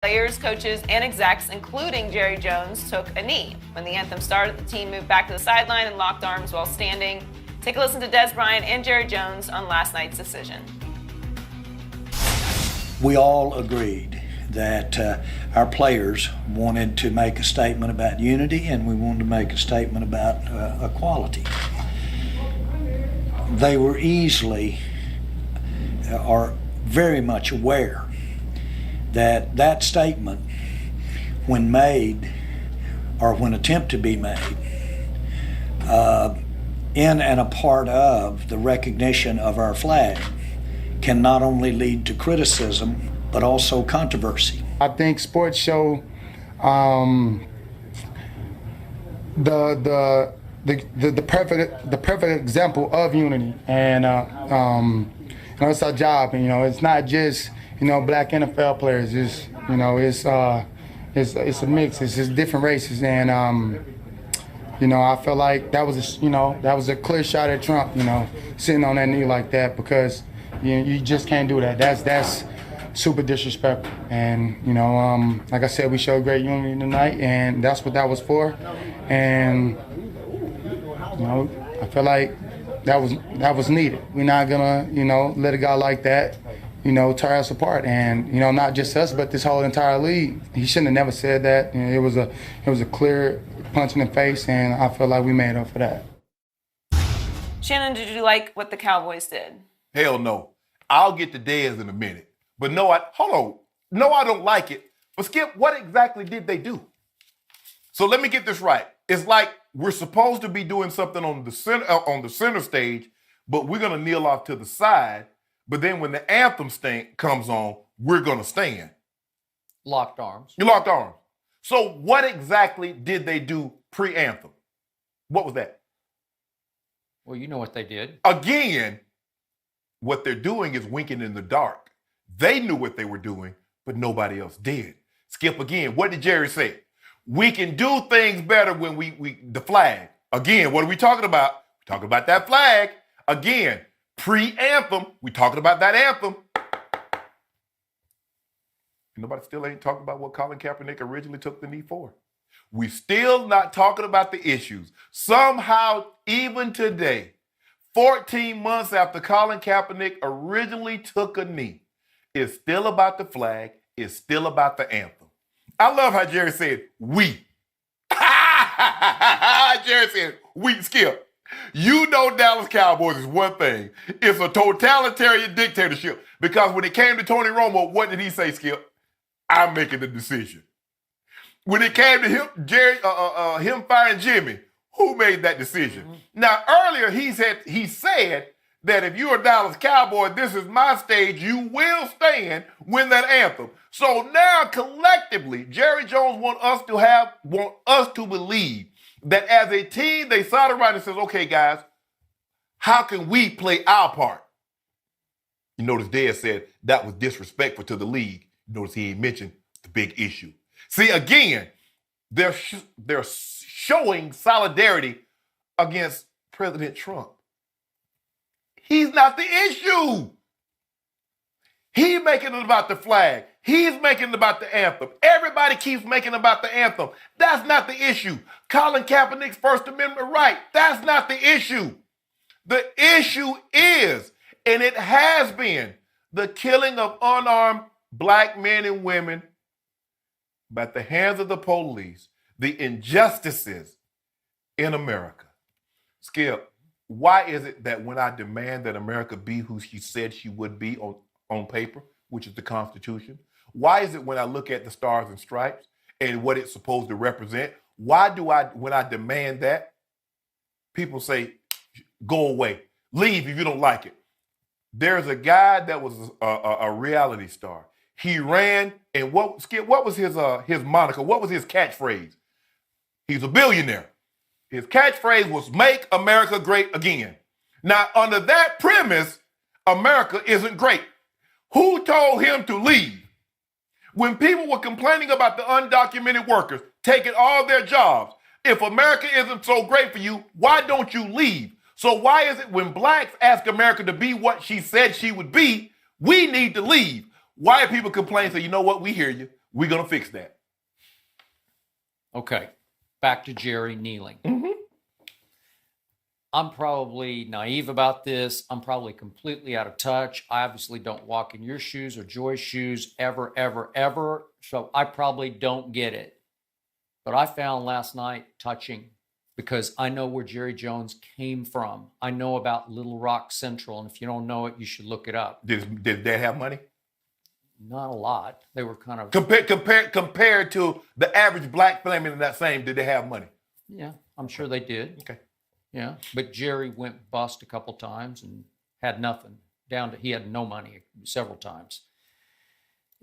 Players, coaches, and execs, including Jerry Jones, took a knee. When the anthem started, the team moved back to the sideline and locked arms while standing. Take a listen to Des Bryant and Jerry Jones on last night's decision. We all agreed that our players wanted to make a statement about unity, and we wanted to make a statement about equality. They were easily or very much aware that that statement, when made or when attempted to be made, in and a part of the recognition of our flag, can not only lead to criticism but also controversy. I think sports show the perfect example of unity, and it's our job. And it's not just black NFL players. It's it's a mix. It's just different races, and I feel like that was a clear shot at Trump. Sitting on that knee like that, because you just can't do that. That's super disrespectful. And like I said, we showed great unity tonight, and that's what that was for. And I feel like that was needed. We're not gonna let a guy like that tear us apart, and not just us, but this whole entire league. He shouldn't have never said that. It was a clear punch in the face, and I feel like we made up for that. Shannon, did you like what the Cowboys did? Hell no. I'll get to Dez in a minute. But no, I don't like it. But Skip, what exactly did they do? So let me get this right. It's like we're supposed to be doing something on the center stage, but we're gonna kneel off to the side. But then when the anthem comes on, we're going to stand. Locked arms. You locked arms. So what exactly did they do pre-anthem? What was that? Well, you know what they did. Again, what they're doing is winking in the dark. They knew what they were doing, but nobody else did. Skip, again, what did Jerry say? We can do things better when the flag. Again, what are we talking about? We're talking about that flag. Again, pre-anthem, we talking about that anthem. Nobody still ain't talking about what Colin Kaepernick originally took the knee for. We still not talking about the issues. Somehow, even today, 14 months after Colin Kaepernick originally took a knee, it's still about the flag, it's still about the anthem. I love how Jerry said, we. Jerry said, we, Skip. Dallas Cowboys is one thing. It's a totalitarian dictatorship. Because when it came to Tony Romo, what did he say, Skip? I'm making the decision. When it came to him firing Jimmy, who made that decision? Mm-hmm. Now, earlier he said that if you're a Dallas Cowboy, this is my stage, you will stand when that anthem. So now collectively, Jerry Jones want us to believe that as a team, they sat around and says, okay, guys, how can we play our part? You notice Dez said that was disrespectful to the league. You notice he ain't mentioned the big issue. See, again, they're showing solidarity against President Trump. He's not the issue. He's making it about the flag. He's making it about the anthem. Everybody keeps making it about the anthem. That's not the issue. Colin Kaepernick's First Amendment right. That's not the issue. The issue is, and it has been, the killing of unarmed black men and women by the hands of the police, the injustices in America. Skip, why is it that when I demand that America be who she said she would be on paper, which is the Constitution, why is it when I look at the Stars and Stripes and what it's supposed to represent, when I demand that, people say, go away, leave if you don't like it? There's a guy that was a reality star. He ran, and what was his moniker? What was his catchphrase? He's a billionaire. His catchphrase was "Make America Great Again." Now, under that premise, America isn't great. Who told him to leave? When people were complaining about the undocumented workers taking all their jobs, if America isn't so great for you, why don't you leave? So why is it when blacks ask America to be what she said she would be, we need to leave? Why do people complain? Say, you know what, we hear you. We're going to fix that. Okay, back to Jerry kneeling. I'm probably naive about this. I'm probably completely out of touch. I obviously don't walk in your shoes or Joy's shoes ever, ever, ever. So I probably don't get it. But I found last night touching because I know where Jerry Jones came from. I know about Little Rock Central. And if you don't know it, you should look it up. Did they have money? Not a lot. They were kind of... Compared to the average black family in that same, did they have money? Yeah, I'm sure they did. Okay. Yeah, but Jerry went bust a couple times and had nothing. Down to he had no money several times.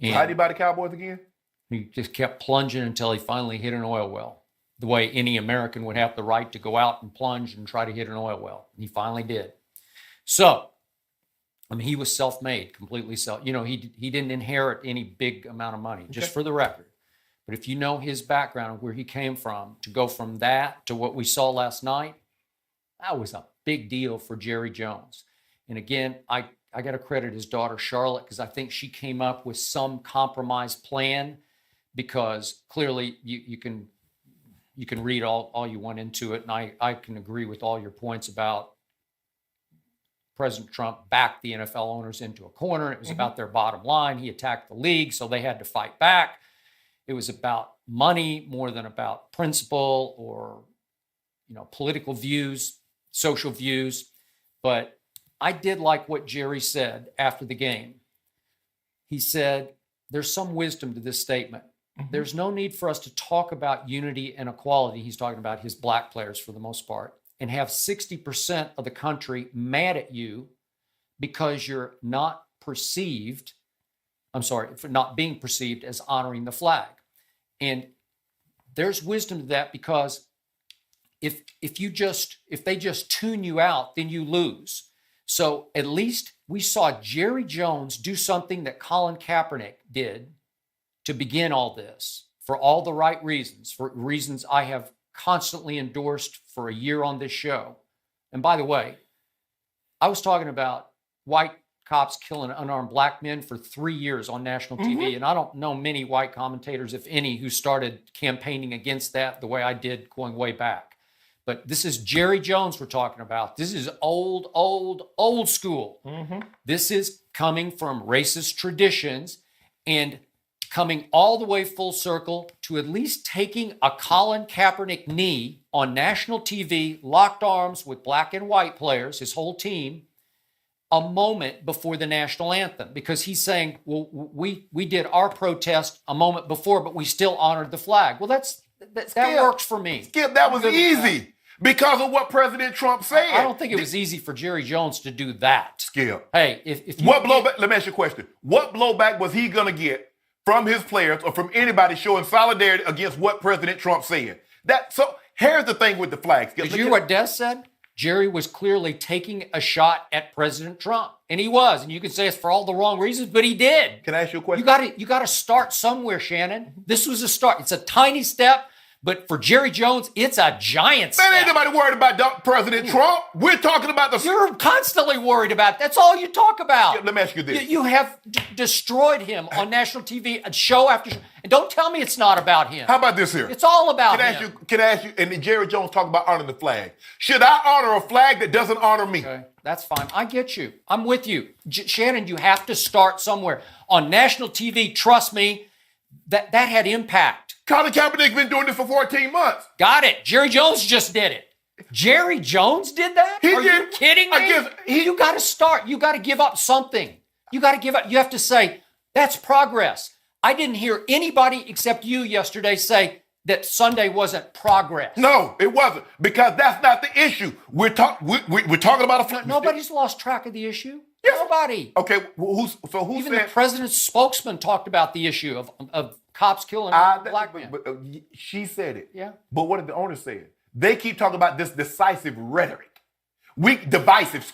And How did he buy the Cowboys again? he just kept plunging until he finally hit an oil well. The way any American would have the right to go out and plunge and try to hit an oil well. And he finally did. So, I mean, he was self-made, completely he didn't inherit any big amount of money, just for the record. But if you know his background and where he came from, to go from that to what we saw last night, that was a big deal for Jerry Jones. And again, I got to credit his daughter, Charlotte, because I think she came up with some compromise plan, because clearly you can read all you want into it. And I can agree with all your points about President Trump backed the NFL owners into a corner. It was about their bottom line. He attacked the league, so they had to fight back. It was about money more than about principle or, political views, social views. But I did like what Jerry said after the game. He said, there's some wisdom to this statement. There's no need for us to talk about unity and equality. He's talking about his black players for the most part, and have 60% of the country mad at you because you're not perceived, for not being perceived as honoring the flag. And there's wisdom to that, because if they just tune you out, then you lose. So at least we saw Jerry Jones do something that Colin Kaepernick did to begin all this, for all the right reasons, for reasons I have constantly endorsed for a year on this show. And by the way, I was talking about white cops killing unarmed black men for 3 years on national TV. And I don't know many white commentators, if any, who started campaigning against that the way I did going way back. But this is Jerry Jones we're talking about. This is old school. This is coming from racist traditions and coming all the way full circle to at least taking a Colin Kaepernick knee on national TV, locked arms with black and white players, his whole team, a moment before the national anthem, because he's saying, well, we did our protest a moment before, but we still honored the flag. Well, that works for me. Skip, that was easy because of what President Trump said. I don't think it was easy for Jerry Jones to do that. Skip. Hey, if you... What blowback, let me ask you a question. What blowback was he going to get from his players or from anybody showing solidarity against what President Trump said? So here's the thing with the flags. Did you hear what Des said? Jerry was clearly taking a shot at President Trump. And he was. And you can say it's for all the wrong reasons, but he did. Can I ask you a question? You got to start somewhere, Shannon. This was a start. It's a tiny step, but for Jerry Jones, it's a giant step. Man, ain't nobody worried about President Trump. We're talking about the... You're constantly worried about it. That's all you talk about. Let me ask you this. You have destroyed him on national TV, show after show. And don't tell me it's not about him. How about this here? It's all about him. Can I ask you, and Jerry Jones talking about honoring the flag. Should I honor a flag that doesn't honor me? Okay, that's fine. I get you. I'm with you. Shannon, you have to start somewhere. On national TV, trust me, that had impact. Colin Kaepernick's been doing this for 14 months. Got it. Jerry Jones just did it. Jerry Jones did that? Are you kidding me? You got to start. You got to give up something. You got to give up. You have to say, that's progress. I didn't hear anybody except you yesterday say that Sunday wasn't progress. No, it wasn't, because that's not the issue. We're talking about a... Nobody's lost track of the issue. Yes. Nobody. Okay, who Even said... the president's spokesman talked about the issue of cops killing black men. She said it. Yeah. But what did the owner say? They keep talking about this divisive rhetoric. Divisive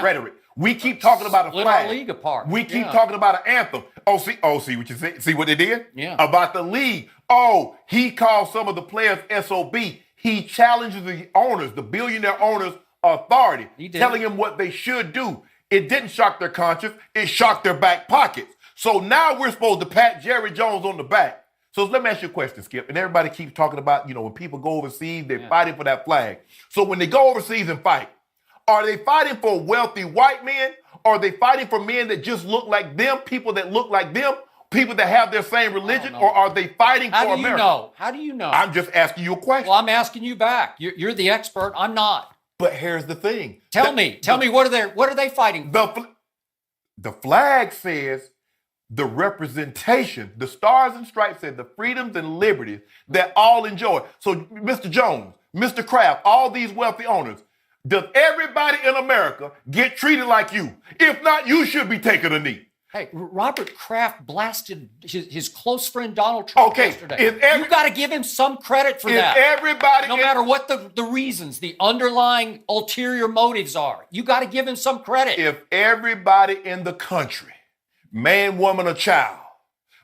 rhetoric. We keep talking about a Split flag. our league apart. We keep talking about an anthem. See what you say? See what they did? Yeah. About the league. Oh, he called some of the players SOB. He challenges the owners, the billionaire owners' authority, telling them what they should do. It didn't shock their conscience. It shocked their back pockets. So now we're supposed to pat Jerry Jones on the back. So let me ask you a question, Skip. And everybody keeps talking about, when people go overseas, they're fighting for that flag. So when they go overseas and fight, are they fighting for wealthy white men? Or are they fighting for men that just look like them, people that look like them, people that have their same religion? Or are they fighting for America? How do you know? How do you know? I'm just asking you a question. Well, I'm asking you back. You're the expert. I'm not. But here's the thing. Tell me, what are they fighting for? The flag says the representation, the stars and stripes said the freedoms and liberties that all enjoy. So, Mr. Jones, Mr. Kraft, all these wealthy owners, does everybody in America get treated like you? If not, you should be taking a knee. Hey, Robert Kraft blasted his close friend Donald Trump yesterday. You got to give him some credit for that. No matter what the reasons, the underlying ulterior motives are, you got to give him some credit. If everybody in the country, man, woman, or child,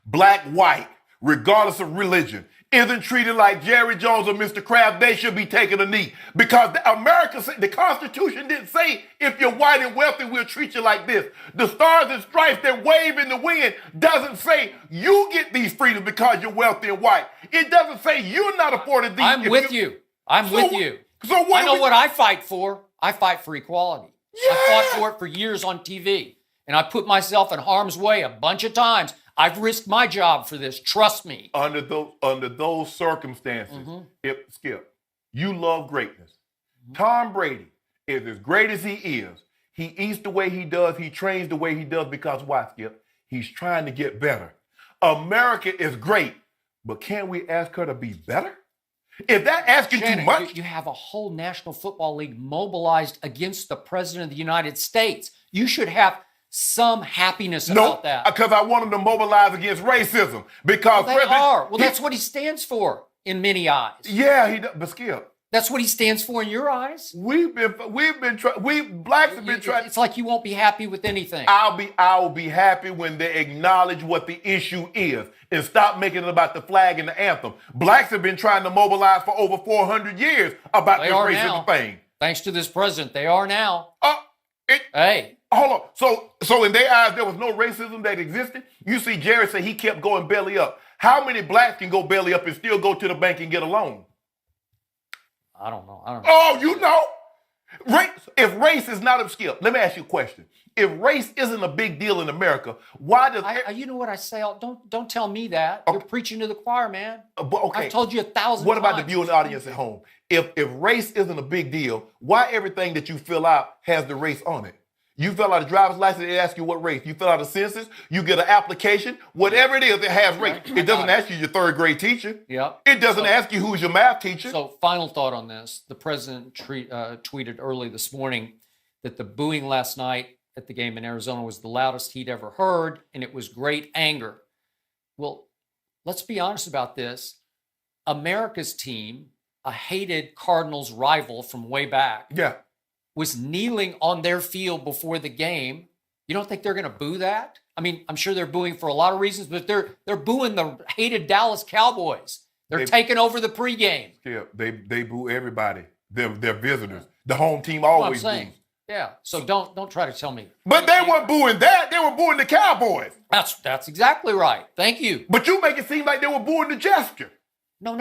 black, white, regardless of religion, isn't treated like Jerry Jones or Mr. Kraft, they should be taking a knee. Because the Constitution didn't say if you're white and wealthy, we'll treat you like this. The stars and stripes that wave in the wind doesn't say you get these freedoms because you're wealthy and white. It doesn't say you're not afforded these. I'm with you. So I know what I fight for. I fight for equality. Yeah. I fought for it for years on TV. And I put myself in harm's way a bunch of times. I've risked my job for this. Trust me. Under those circumstances, Skip, you love greatness. Tom Brady is as great as he is. He eats the way he does. He trains the way he does because why, Skip? He's trying to get better. America is great, but can we ask her to be better? Is that asking too much? You have a whole National Football League mobilized against the President of the United States. You should have some happiness about that. Because I want them to mobilize against racism. Because they are. Well, that's what he stands for in many eyes. Yeah, he does. But Skip, that's what he stands for in your eyes. Blacks have been trying. It's like you won't be happy with anything. I'll be happy when they acknowledge what the issue is and stop making it about the flag and the anthem. Blacks have been trying to mobilize for over 400 years about this racism thing. Thanks to this president, they are now. Hey. Hold on. So in their eyes, there was no racism that existed? You see Jerry say he kept going belly up. How many blacks can go belly up and still go to the bank and get a loan? I don't know. Oh, you know? If race is not a skill, let me ask you a question. If race isn't a big deal in America, why does... you know what I say? Don't tell me that. Okay. You're preaching to the choir, man. Okay. I've told you 1,000 times. What about the viewing audience at home? If race isn't a big deal, why everything that you fill out has the race on it? You fill out a driver's license, they ask you what race. You fill out a census, you get an application, whatever it is, it has race. It doesn't ask you your third grade teacher. Yep. It doesn't ask you who's your math teacher. So final thought on this. The president tweeted early this morning that the booing last night at the game in Arizona was the loudest he'd ever heard, and it was great anger. Well, let's be honest about this. America's team, a hated Cardinals rival from way back, was kneeling on their field before the game. You don't think they're going to boo that? I mean, I'm sure they're booing for a lot of reasons, but they're booing the hated Dallas Cowboys. They're taking over the pregame. Yeah, they boo everybody. They're visitors. The home team always boos. Yeah, so don't try to tell me. But they weren't booing that. They were booing the Cowboys. That's exactly right. Thank you. But you make it seem like they were booing the gesture. No.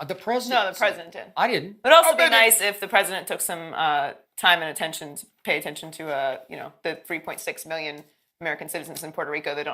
The president. No, the president did. I didn't. It would also be nice if the president took some time and attention to pay attention to the 3.6 million American citizens in Puerto Rico that don't